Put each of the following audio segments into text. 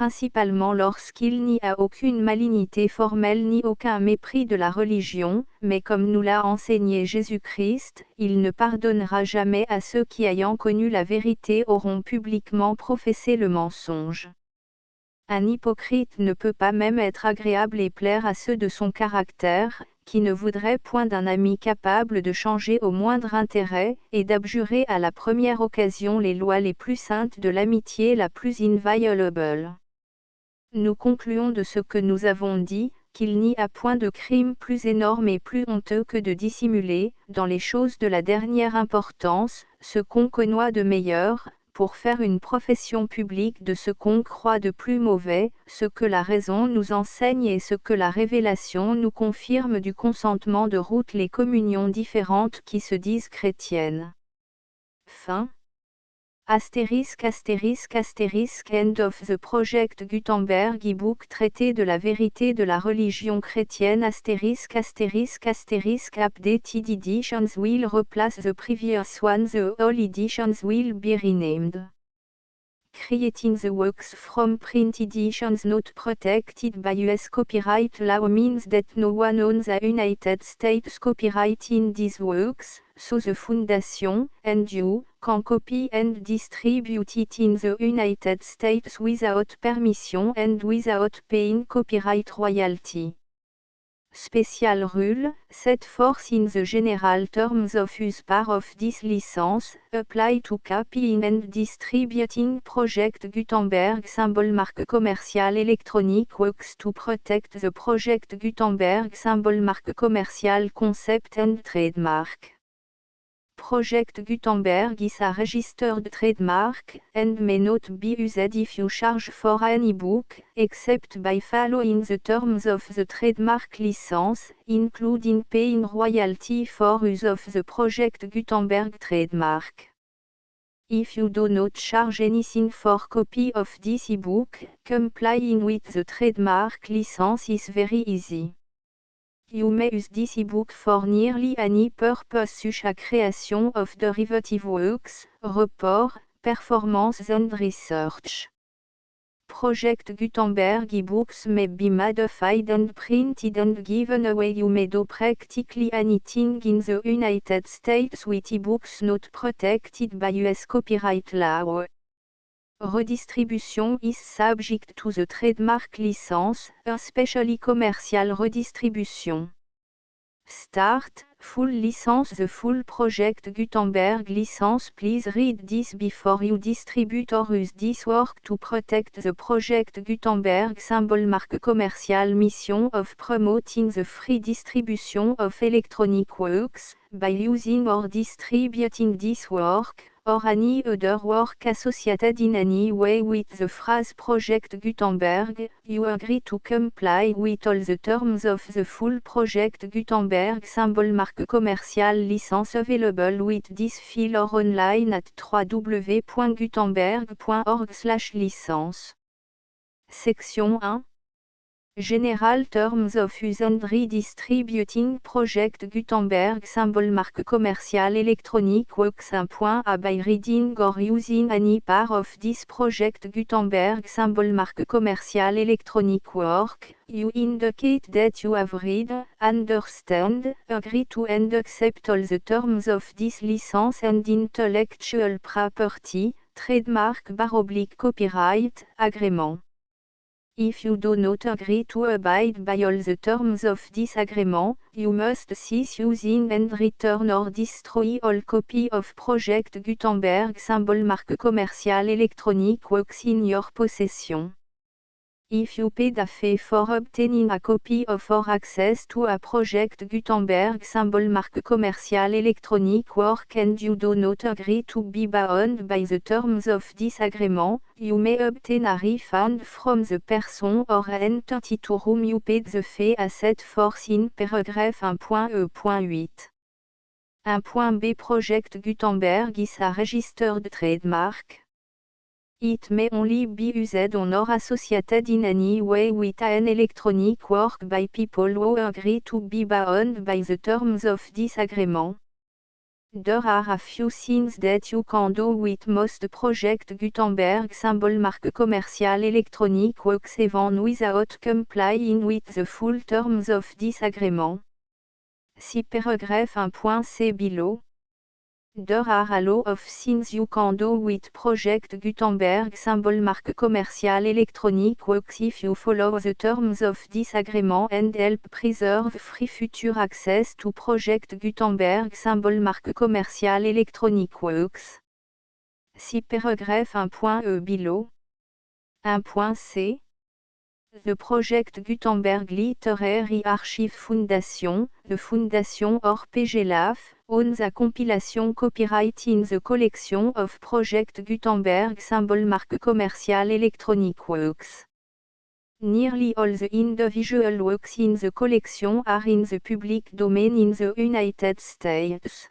principalement lorsqu'il n'y a aucune malignité formelle ni aucun mépris de la religion, mais comme nous l'a enseigné Jésus-Christ, il ne pardonnera jamais à ceux qui ayant connu la vérité auront publiquement professé le mensonge. Un hypocrite ne peut pas même être agréable et plaire à ceux de son caractère, qui ne voudraient point d'un ami capable de changer au moindre intérêt, et d'abjurer à la première occasion les lois les plus saintes de l'amitié la plus inviolable. Nous concluons de ce que nous avons dit, qu'il n'y a point de crime plus énorme et plus honteux que de dissimuler, dans les choses de la dernière importance, ce qu'on connaît de meilleur, pour faire une profession publique de ce qu'on croit de plus mauvais, ce que la raison nous enseigne et ce que la révélation nous confirme du consentement de route les communions différentes qui se disent chrétiennes. Fin. End of the Project Gutenberg e-book traité de la vérité de la religion chrétienne updated editions will replace the previous one, the all editions will be renamed. Creating the works from print editions not protected by US copyright law means that no one owns the United States copyright in these works, so the Foundation, and you, can copy and distribute it in the United States without permission and without paying copyright royalty. Special rule, set forth in the general terms of use part of this license, apply to copying and distributing Project Gutenberg symbol marque commerciale electronic works to protect the Project Gutenberg symbol marque commerciale concept and trademark. Project Gutenberg is a registered trademark, and may not be used if you charge for an e-book, except by following the terms of the trademark license, including paying royalty for use of the Project Gutenberg trademark. If you do not charge anything for copy of this e-book, complying with the trademark license is very easy. You may use this e-book for nearly any purpose such as creation of derivative works, report, performance and research. Project Gutenberg e-books may be modified and printed and given away. You may do practically anything in the United States with e-books not protected by US copyright law. Redistribution is subject to the trademark license, especially commercial redistribution. Start, full license. The full Project Gutenberg license. Please read this before you distribute or use this work to protect the Project Gutenberg symbol marque commerciale mission of promoting the free distribution of electronic works, by using or distributing this work, or any other work associated in any way with the phrase Project Gutenberg. You agree to comply with all the terms of the full Project Gutenberg symbol marque commerciale license available with this file or online at www.gutenberg.org/licence. Section 1. General Terms of Use and Redistributing Project Gutenberg symbol marque commerciale electronic works. 1.a By reading or using any part of this Project Gutenberg symbol marque commerciale electronic work, you indicate that you have read, understand, agree to and accept all the terms of this license and intellectual property, trademark / copyright, agreement. If you do not agree to abide by all the terms of this agreement, you must cease using and return or destroy all copy of Project Gutenberg symbol marque commerciale electronic works in your possession. If you paid a fee for obtaining a copy of or access to a Project Gutenberg symbol marque commerciale electronic work and you do not agree to be bound by the terms of this agreement, you may obtain a refund from the person or entity to whom you paid the fee as set forth in paragraph 1.e.8. 1.b Project Gutenberg is a registered trademark. It may only be used on or associated in any way with an electronic work by people who agree to be bound by the terms of this agreement. There are a few things that you can do with most Project Gutenberg symbol marque commerciale électronique works even without complying with the full terms of this agreement. See paragraph 1.c below. There are a lot of things you can do with Project Gutenberg symbol marque commerciale électronique works if you follow the terms of this agreement and help preserve free future access to Project Gutenberg symbol marque commerciale électronique works. See paragraph 1.e below. 1.c. The Project Gutenberg Literary Archive Foundation, the Foundation or PGLAF, owns a compilation copyright in the collection of Project Gutenberg symbol marque commerciale électronique works. Nearly all the individual works in the collection are in the public domain in the United States.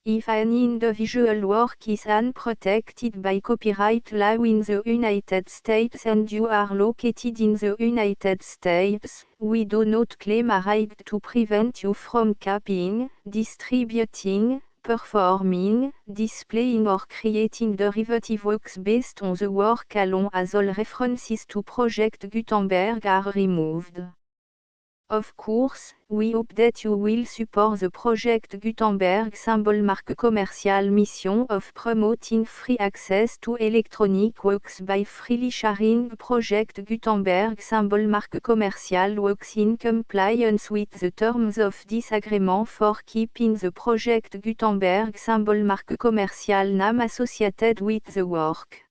If an individual work is unprotected by copyright law in the United States and you are located in the United States, we do not claim a right to prevent you from copying, distributing, performing, displaying or creating derivative works based on the work alone as all references to Project Gutenberg are removed. Of course, we hope that you will support the Project Gutenberg symbol marque commerciale mission of promoting free access to electronic works by freely sharing Project Gutenberg symbol marque commerciale works in compliance with the terms of this agreement for keeping the Project Gutenberg symbol marque commerciale name associated with the work.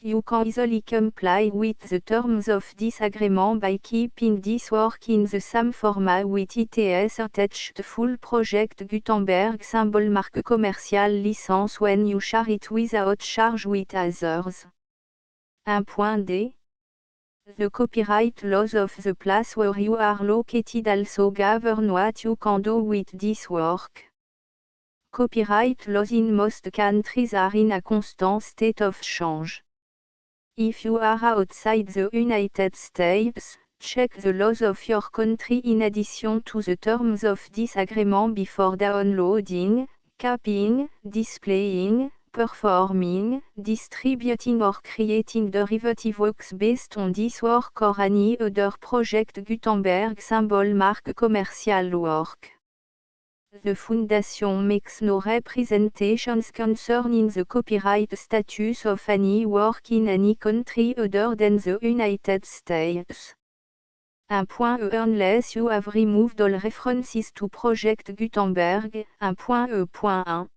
You can easily comply with the terms of this agreement by keeping this work in the same format with its attached full Project Gutenberg symbol marque commerciale license when you share it without charge with others. 1.d. The copyright laws of the place where you are located also govern what you can do with this work. Copyright laws in most countries are in a constant state of change. If you are outside the United States, check the laws of your country in addition to the terms of this agreement before downloading, copying, displaying, performing, distributing or creating derivative works based on this work or any other Project Gutenberg symbol marque commercial work. The Foundation makes no representations concerning the copyright status of any work in any country other than the United States. 1.e Unless you have removed all references to Project Gutenberg. 1.e.1.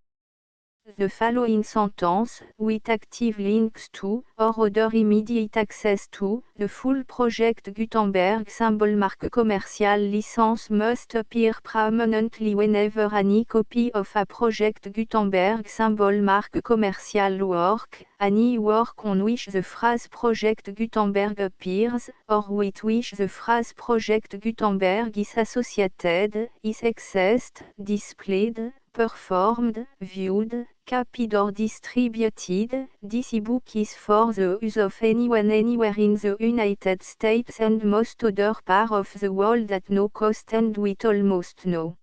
The following sentence, with active links to, or other immediate access to, the full Project Gutenberg symbol marque commerciale license must appear prominently whenever any copy of a Project Gutenberg symbol marque commerciale work, any work on which the phrase Project Gutenberg appears, or with which the phrase Project Gutenberg is associated, is accessed, displayed, performed, viewed, copied or distributed. This ebook is for the use of anyone anywhere in the United States and most other parts of the world at no cost and with almost no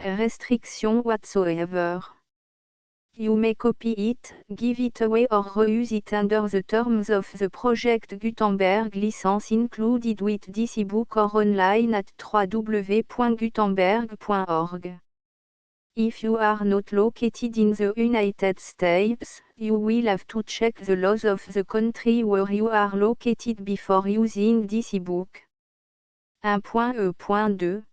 restriction whatsoever. You may copy it, give it away or reuse it under the terms of the Project Gutenberg license included with this ebook or online at www.gutenberg.org. If you are not located in the United States, you will have to check the laws of the country where you are located before using this ebook. 1.e.2.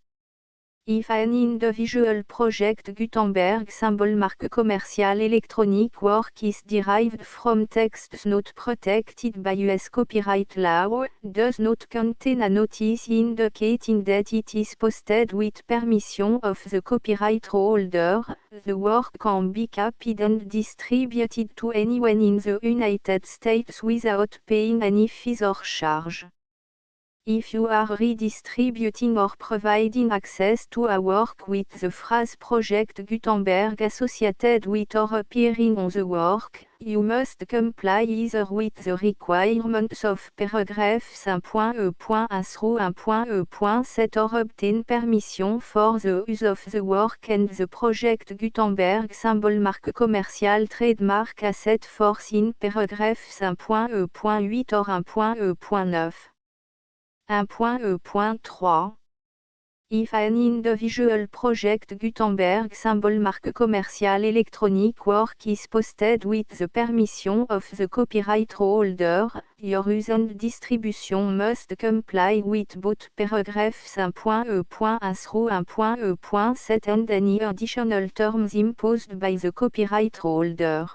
If an individual Project Gutenberg symbol marque commerciale électronique work is derived from texts not protected by US copyright law, does not contain a notice indicating that it is posted with permission of the copyright holder, the work can be copied and distributed to anyone in the United States without paying any fees or charge. If you are redistributing or providing access to a work with the phrase Project Gutenberg associated with or appearing on the work, you must comply either with the requirements of paragraph 5.e.1 through 1.e.7 or obtain permission for the use of the work and the Project Gutenberg symbol marque commerciale trademark asset force in paragraph 5.e.8 or 1.e.9. 1.e.3. If an individual Project Gutenberg symbol marque commerciale electronic work is posted with the permission of the copyright holder, your use and distribution must comply with both paragraph 5.e.1 through 1.e.7 and any additional terms imposed by the copyright holder.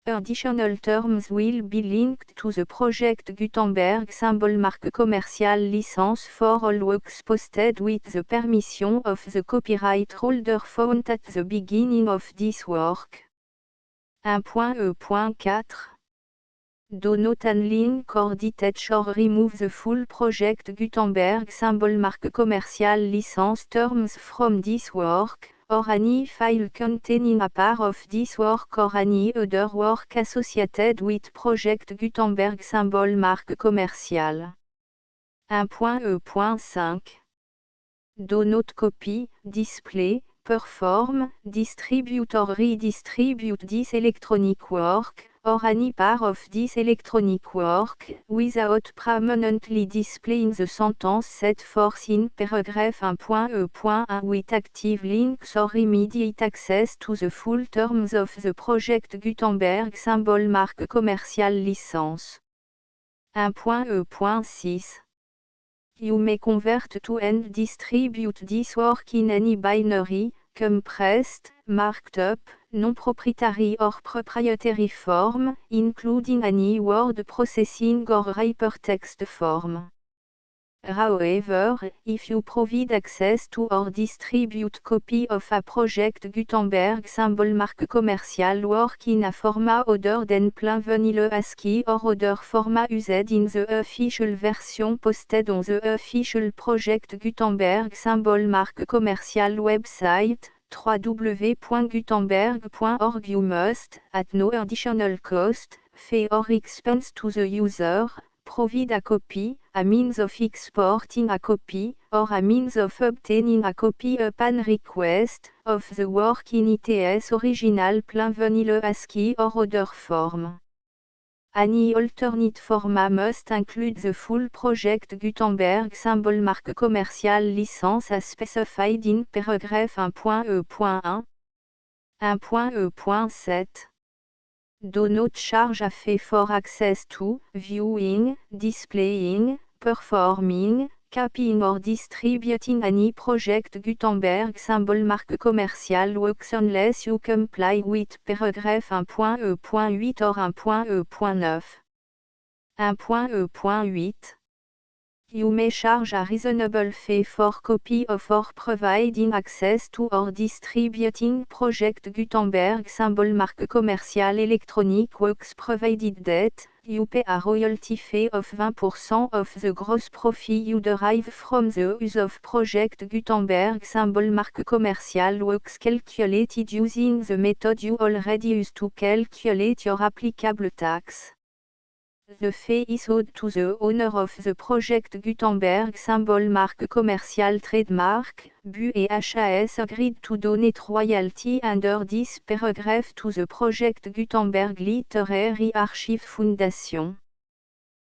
Additional terms will be linked to the Project Gutenberg symbol marque commerciale license for all works posted with the permission of the copyright holder found at the beginning of this work. 1.e.4. Do not unlink or detach or remove the full Project Gutenberg symbol marque commerciale license terms from this work, or any file containing a part of this work or any other work associated with Project Gutenberg symbol marque commerciale. 1.e.5. Do not copy, display, perform, distribute or redistribute this electronic work, or any part of this electronic work, without permanently displaying the sentence set forth in paragraph 1.e.1 with active links or immediate access to the full terms of the Project Gutenberg symbol marque commerciale licence. 1.e.6. You may convert to and distribute this work in any binary, compressed, marked up, non-proprietary or proprietary form, including any word processing or hypertext form. However, if you provide access to or distribute copy of a Project Gutenberg symbol marque commerciale work in a format other than plain vanilla ASCII or other format used in the official version posted on the official Project Gutenberg symbol marque commerciale website, www.gutenberg.org, you must, at no additional cost, fee or expense to the user, provide a copy, a means of exporting a copy, or a means of obtaining a copy upon request, of the work in its original plain vanilla ASCII or other form. Any alternate format must include the full Project Gutenberg symbol marque commerciale licence as specified in paragraph 1.e.1. 1.e.7. Do not charge a fee for access to, viewing, displaying, performing, copying or distributing any Project Gutenberg symbol marque commerciale works unless you comply with paragraph 1.e.8 or 1.e.9. 1.e.8. You may charge a reasonable fee for copy of or providing access to or distributing Project Gutenberg symbol marque commerciale electronic works provided that you pay a royalty fee of 20% of the gross profit you derive from the use of Project Gutenberg symbol marque commerciale works calculated using the method you already use to calculate your applicable tax. The fee is owed to the owner of the Project Gutenberg symbol marque commerciale trademark, BU et HAS agreed to donate royalty under this paragraph to the Project Gutenberg Literary Archive Foundation.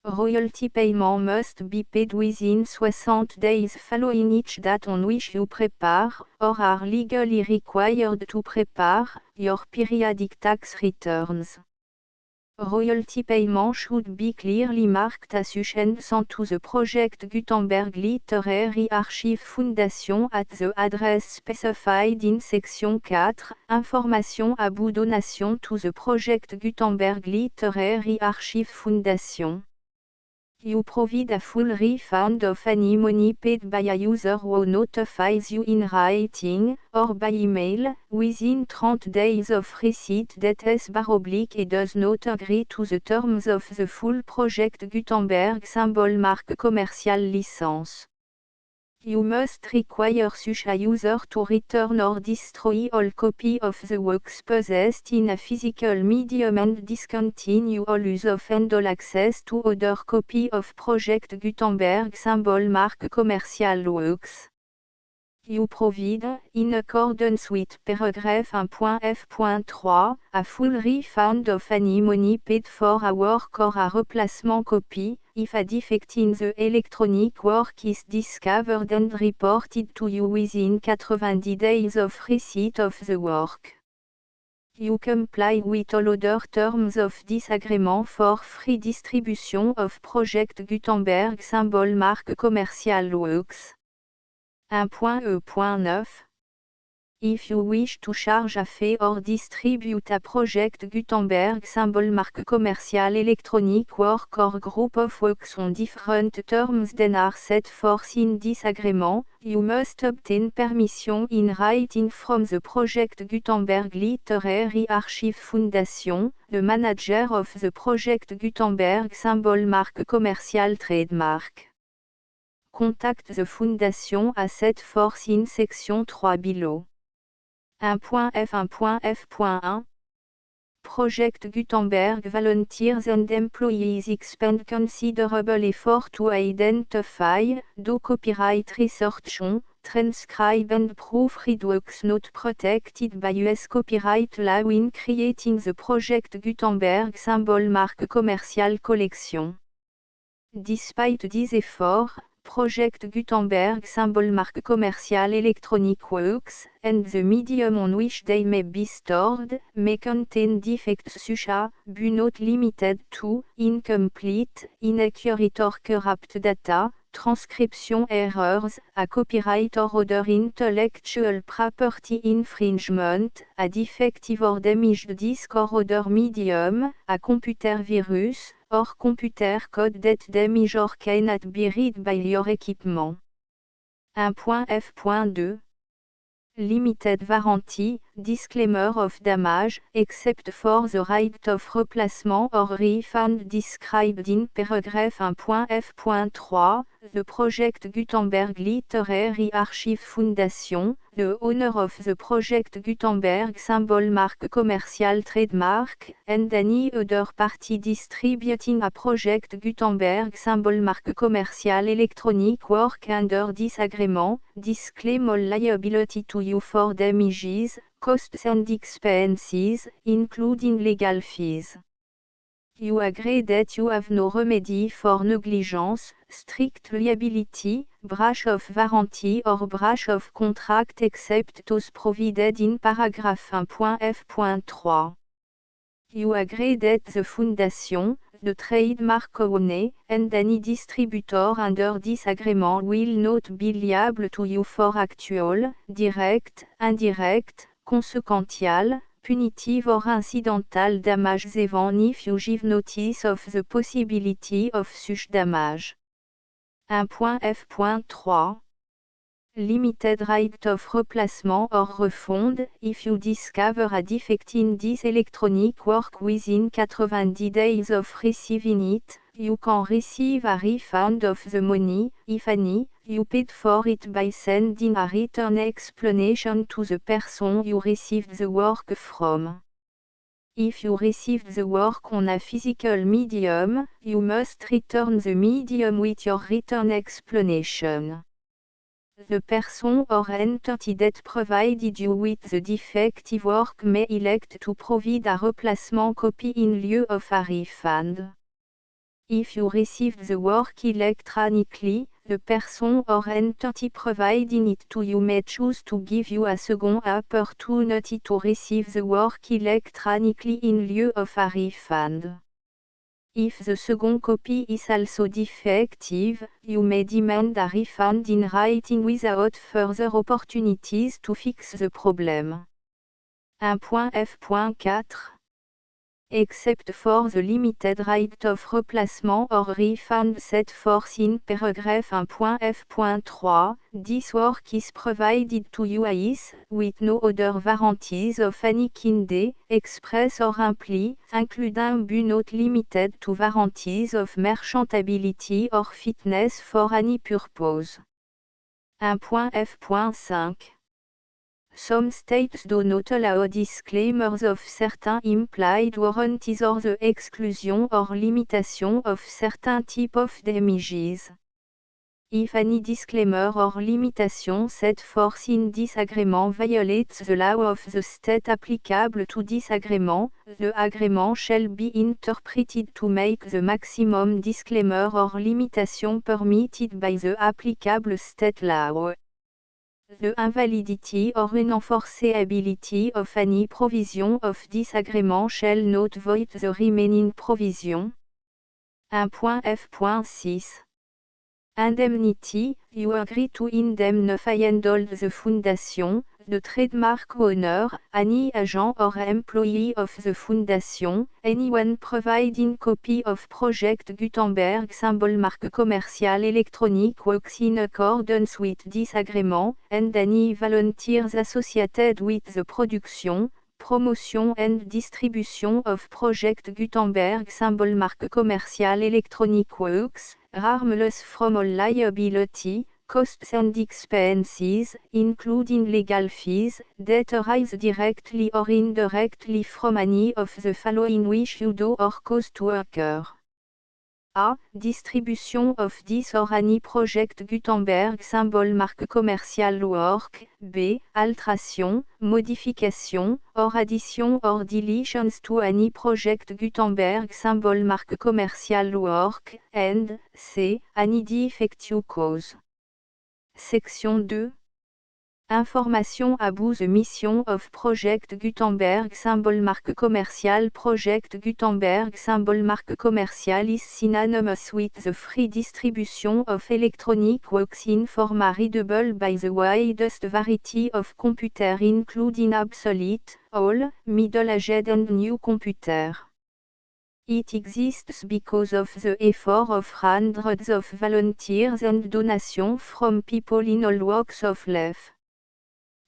Royalty payment must be paid within 60 days following each date on which you prepare, or are legally required to prepare, your periodic tax returns. Royalty payment should be clearly marked as sent to the Project Gutenberg Literary Archive Foundation at the address specified in section 4, Information about donation to the Project Gutenberg Literary Archive Foundation. You provide a full refund of any money paid by a user who notifies you in writing, or by email, within 30 days of receipt that S// does not agree to the terms of the full Project Gutenberg symbol marque commercial license. You must require such a user to return or destroy all copy of the works possessed in a physical medium and discontinue all use of and all access to other copy of Project Gutenberg symbol marque commercial works. You provide, in accordance with paragraph 1.f.3, a full refund of any money paid for a work or a replacement copy, if a defect in the electronic work is discovered and reported to you within 90 days of receipt of the work. You comply with all other terms of this agreement for free distribution of Project Gutenberg symbol marque commercial works. 1.e.9. If you wish to charge a fee or distribute a Project Gutenberg symbol marque commercial electronic work or group of works on different terms than are set forth in this agreement, you must obtain permission in writing from the Project Gutenberg Literary Archive Foundation, the manager of the Project Gutenberg symbol marque commercial trademark. Contact the Foundation à set forth in section 3 below. 1.f1.f.1 Project Gutenberg volunteers and employees expend considerable effort to identify, do copyright research on, transcribe and proofread works not protected by US copyright law in creating the Project Gutenberg symbol marque commercial collection. Despite these efforts, Project Gutenberg symbol marque commercial electronic works, and the medium on which they may be stored, may contain defects such as, but not limited to, incomplete, inaccurate or corrupt data, transcription errors, a copyright or other intellectual property infringement, a defective or damaged disk or other medium, a computer virus, or computer code that damage or cannot be read by your equipment. 1.f.2 Limited warranty, disclaimer of damage, except for the right of replacement or refund described in paragraph 1.f.3, the Project Gutenberg Literary Archive Foundation, the owner of the Project Gutenberg symbol marque commercial trademark, and any other party distributing a Project Gutenberg symbol marque commercial electronic work under this agreement, disclaim all liability to you for damages, costs and expenses, including legal fees. You agree that you have no remedy for negligence, strict liability, breach of warranty or breach of contract except those provided in paragraph 1.f.3. You agree that the Foundation, the trademark owner, and any distributor under this agreement will not be liable to you for actual, direct, indirect, consequential, punitive or incidental damages even if you give notice of the possibility of such damage. 1.f.3 Limited right of replacement or refund, if you discover a defect in this electronic work within 90 days of receiving it, you can receive a refund of the money, if any, you paid for it by sending a written explanation to the person you received the work from. If you received the work on a physical medium, you must return the medium with your written explanation. The person or entity that provided you with the defective work may elect to provide a replacement copy in lieu of a refund. If you received the work electronically, the person or entity providing it to you may choose to give you a second opportunity to receive the work electronically in lieu of a refund. If the second copy is also defective, you may demand a refund in writing without further opportunities to fix the problem. 1.f.4 except for the limited right of replacement or refund set forth in paragraph 1.f.3, this work is provided to UAS, with no other warranties of any kind, express or imply, including but not limited to warranties of merchantability or fitness for any purpose. 1.f.5 Some states do not allow disclaimers of certain implied warranties or the exclusion or limitation of certain type of damages. If any disclaimer or limitation set forth in this agreement violates the law of the state applicable to this agreement, the agreement shall be interpreted to make the maximum disclaimer or limitation permitted by the applicable state law. The invalidity or unenforceability of any provision of this agreement shall not void the remaining provision. 1.f.6 Indemnity, you agree to indemnify and hold the foundation, the trademark owner, any agent or employee of the foundation, anyone providing copy of Project Gutenberg symbol marque commercial electronic works in accordance with this agreement, and any volunteers associated with the production, promotion and distribution of Project Gutenberg symbol marque commercial electronic works, harmless from all liability, costs and expenses, including legal fees, that arise directly or indirectly from any of the following which you do or cause to occur. A. Distribution of this or any Project Gutenberg symbol marque commercial work. B. Alteration, modification, or addition or deletions to any Project Gutenberg symbol marque commercial work. And C. Any defective cause. Section 2. Information about the mission of Project Gutenberg symbol marque commercial. Project Gutenberg symbol marque commercial is synonymous with the free distribution of electronic works in format readable by the widest variety of computer including obsolete, old, middle-aged and new computer. It exists because of the effort of hundreds of volunteers and donations from people in all walks of life.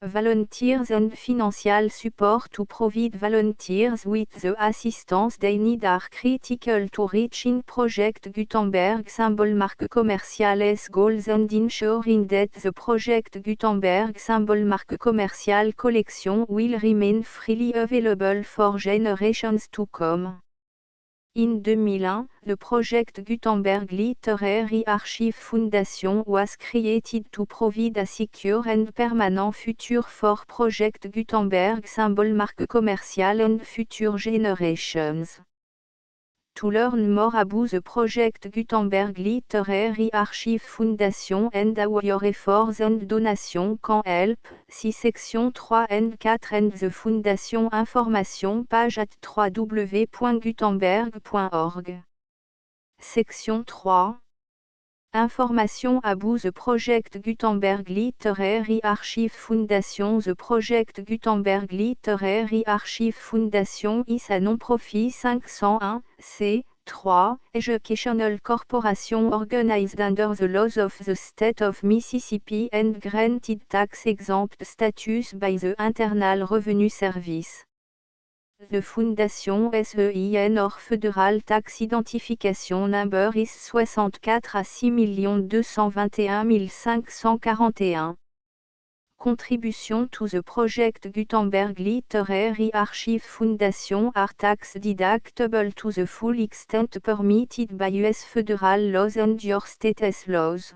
Volunteers and financial support to provide volunteers with the assistance they need are critical to reaching Project Gutenberg symbol marque commercial's goals and ensuring that the Project Gutenberg symbol marque commercial collection will remain freely available for generations to come. In 2001, the Project Gutenberg Literary Archive Foundation was created to provide a secure and permanent future for Project Gutenberg symbol marque commercial and future generations. To learn more about the Project Gutenberg Literary Archive Foundation and how your efforts and donations can help, see section 3 and 4 and the Foundation information page at www.gutenberg.org. Section 3. Information about the Project Gutenberg Literary Archive Foundation. The Project Gutenberg Literary Archive Foundation is a non-profit 501, c3, educational corporation organized under the laws of the state of Mississippi and granted tax-exempt status by the Internal Revenue Service. The Foundation SEIN or Federal Tax Identification Number is 64 à 6 221 541. Contribution to the Project Gutenberg Literary Archive Foundation are tax deductible to the full extent permitted by US federal laws and your state's laws.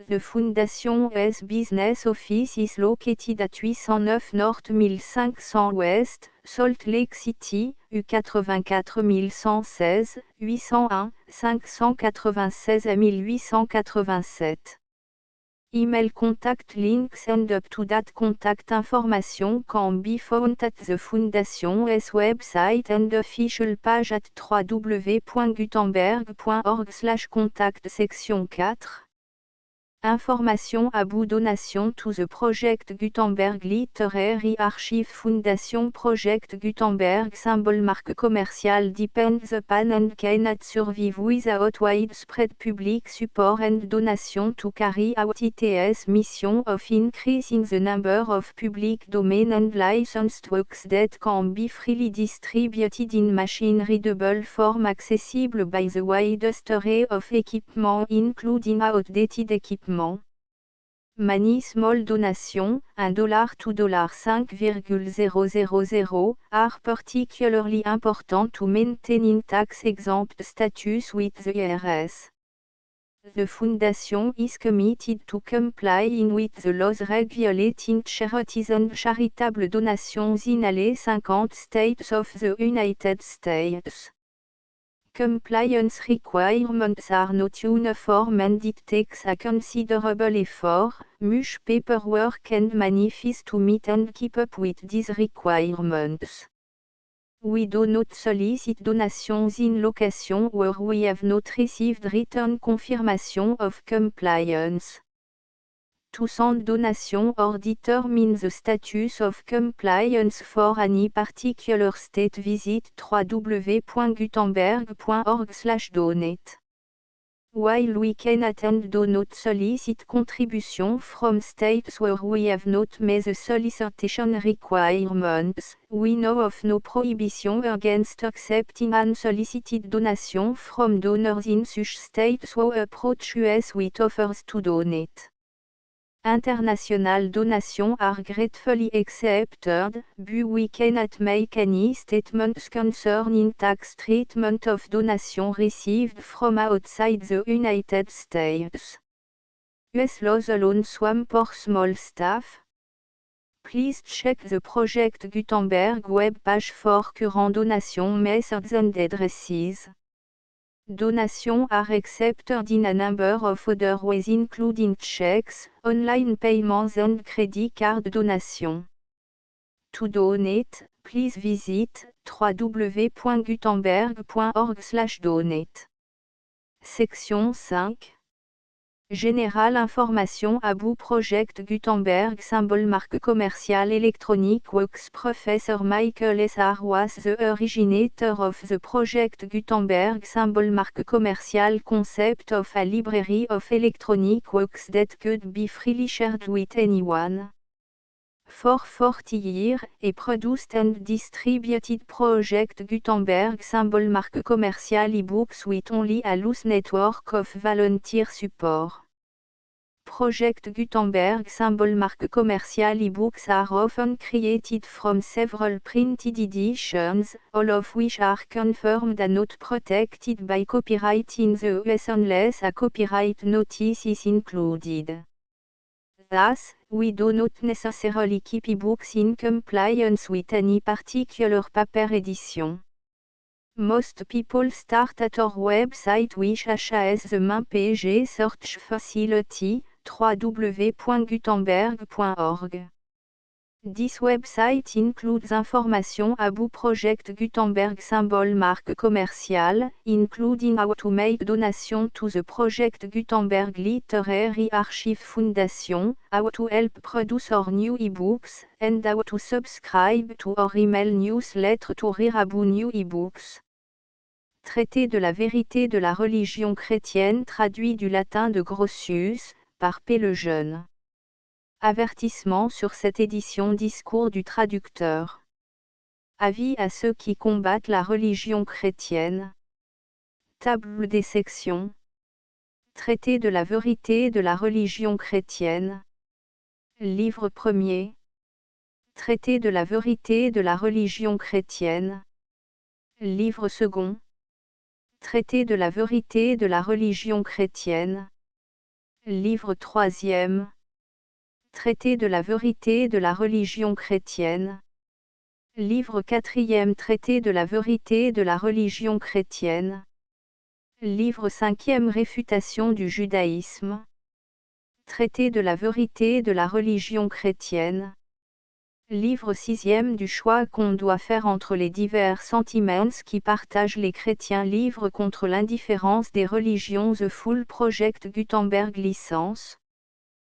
The Foundation's business office is located at 809 North 1500 West, Salt Lake City, U84 116, 801, 596 à 1887. Email contact links and up-to-date contact information can be found at the Foundation's website and official page at www.gutenberg.org/contact. Section 4. Information Abou Donation to the Project Gutenberg Literary Archive Foundation Project Gutenberg Symbol Marque commerciale depends upon and cannot survive without widespread public support and donation to carry out its mission of increasing the number of public domain and licensed works that can be freely distributed in machine-readable form accessible by the widest array of equipment including outdated equipment. Many small donation, $1 to $5,000, are particularly important to maintaining tax-exempt status with the IRS. The Foundation is committed to complying with the laws regulating charities and charitable donations in all 50 states of the United States. Compliance requirements are not uniform and it takes a considerable effort, much paperwork and money fees to meet and keep up with these requirements. We do not solicit donations in locations where we have not received written confirmation of compliance. To send donation or determine the status of compliance for any particular state, visit www.gutenberg.org/donate. While we cannot and do not solicit contribution from states where we have not met the solicitation requirements, we know of no prohibition against accepting unsolicited donation from donors in such states who approach us with offers to donate. International donations are gratefully accepted, but we cannot make any statements concerning tax treatment of donations received from outside the United States. US laws alone swam for small staff. Please check the Project Gutenberg web page for current donation methods and addresses. Donations are accepted in a number of other ways including checks, online payments and credit card donations. To donate, please visit www.gutenberg.org/donate. Section 5. Générale information Abou Project Gutenberg Symbol Marque commerciale électronique Works Professor Michael S. R. was the originator of the Project Gutenberg Symbol Marque commerciale concept of a library of electronic works that could be freely shared with anyone. For 40 years, he produced and distributed Project Gutenberg Symbol Marque commerciale ebooks with only a loose network of volunteer support. Project Gutenberg Symbol Marque commerciale ebooks are often created from several printed editions, all of which are confirmed and not protected by copyright in the US unless a copyright notice is included. Thus, we do not necessarily keep ebooks in compliance with any particular paper edition. Most people start at our website which has the main page search facility, www.gutenberg.org. This website includes information about Project Gutenberg Symbol Marque commerciale, including how to make donation to the Project Gutenberg Literary Archive Foundation, how to help produce our new ebooks, and how to subscribe to our email newsletter to read about new ebooks. Traité de la vérité de la religion chrétienne traduit du latin de Grotius, par P. Lejeune. Avertissement sur cette édition. Discours du traducteur. Avis à ceux qui combattent la religion chrétienne. Table des sections. Traité de la vérité de la religion chrétienne. Livre 1er. Traité de la vérité de la religion chrétienne. Livre 2. Traité de la vérité de la religion chrétienne. Livre 3e. Traité de la vérité de la religion chrétienne. Livre 4e. Traité de la vérité de la religion chrétienne. Livre 5e. Réfutation du judaïsme. Traité de la vérité de la religion chrétienne. Livre 6e. Du choix qu'on doit faire entre les divers sentiments qui partagent les chrétiens. Livre contre l'indifférence des religions. The Full Project Gutenberg licence.